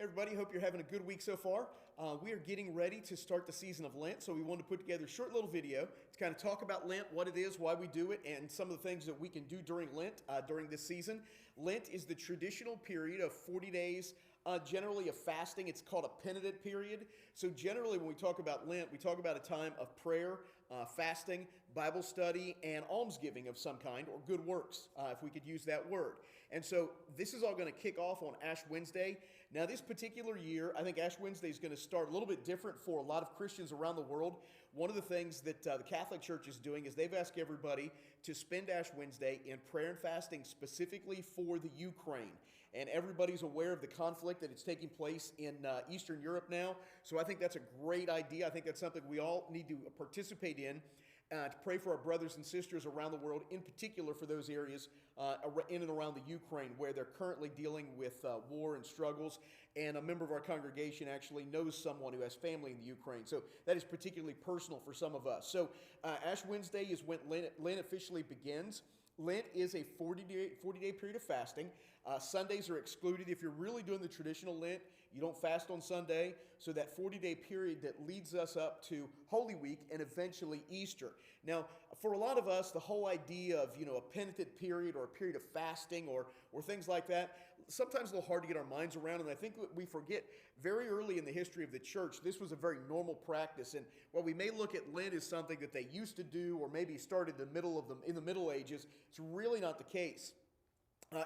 Hey everybody, hope you're having a good week so far. We are getting ready to start the season of Lent, so we wanted to put together a short little video to kind of talk about Lent, what it is, why we do it, and some of the things that we can do during Lent, during this season. Lent is the traditional period of 40 days, generally of fasting. It's called a penitent period. So generally when we talk about Lent, we talk about a time of prayer, fasting, Bible study, and almsgiving of some kind, or good works, if we could use that word. And so this is all going to kick off on Ash Wednesday. Now this particular year, I think Ash Wednesday is going to start a little bit different for a lot of Christians around the world. One of the things that the Catholic Church is doing is they've asked everybody to spend Ash Wednesday in prayer and fasting specifically for the Ukraine. And everybody's aware of the conflict that it's taking place in Eastern Europe now. So I think that's a great idea. I think that's something we all need to participate in. To pray for our brothers and sisters around the world, in particular for those areas in and around the Ukraine where they're currently dealing with war and struggles. And a member of our congregation actually knows someone who has family in the Ukraine. So that is particularly personal for some of us. So Ash Wednesday is when Lent officially begins. Lent is a 40-day period of fasting. Sundays are excluded. If you're really doing the traditional Lent, you don't fast on Sunday. So that 40-day period that leads us up to Holy Week and eventually Easter. Now, for a lot of us, the whole idea of, a penitent period or a period of fasting or things like that, sometimes a little hard to get our minds around. And I think we forget very early in the history of the church, this was a very normal practice. And while we may look at Lent as something that they used to do or maybe started in the Middle Ages, it's really not the case.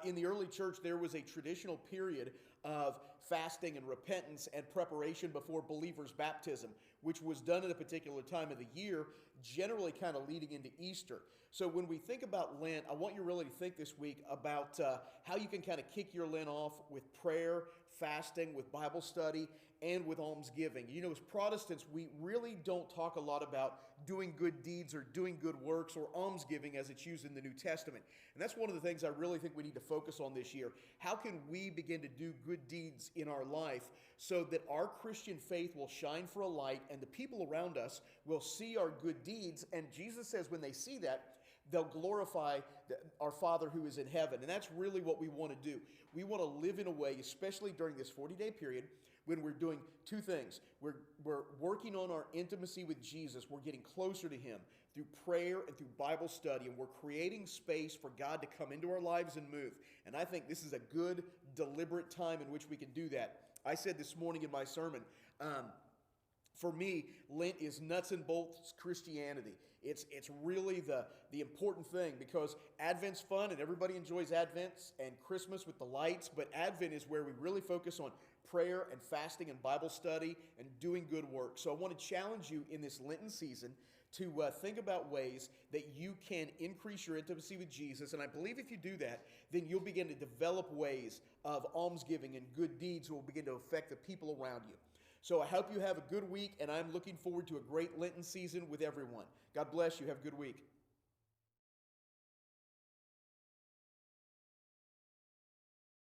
In the early church, there was a traditional period of fasting and repentance and preparation before believers' baptism, which was done at a particular time of the year, generally kind of leading into Easter. So when we think about Lent, I want you really to think this week about how you can kind of kick your Lent off with prayer, fasting, with Bible study, and with almsgiving. As Protestants, we really don't talk a lot about doing good deeds or doing good works or almsgiving as it's used in the New Testament. And that's one of the things I really think we need to focus on this year. How can we begin to do good deeds in our life so that our Christian faith will shine for a light and the people around us will see our good deeds? And Jesus says when they see that, they'll glorify our Father who is in heaven. And that's really what we want to do. We want to live in a way, especially during this 40-day period, when we're doing two things. We're working on our intimacy with Jesus. We're getting closer to Him through prayer and through Bible study, and we're creating space for God to come into our lives and move. And I think this is a good, deliberate time in which we can do that. I said this morning in my sermon, for me, Lent is nuts and bolts Christianity. It's really the important thing because Advent's fun and everybody enjoys Advent and Christmas with the lights, but Advent is where we really focus on prayer and fasting and Bible study and doing good work. So I want to challenge you in this Lenten season to think about ways that you can increase your intimacy with Jesus. And I believe if you do that, then you'll begin to develop ways of almsgiving and good deeds that will begin to affect the people around you. So I hope you have a good week, and I'm looking forward to a great Lenten season with everyone. God bless you. Have a good week.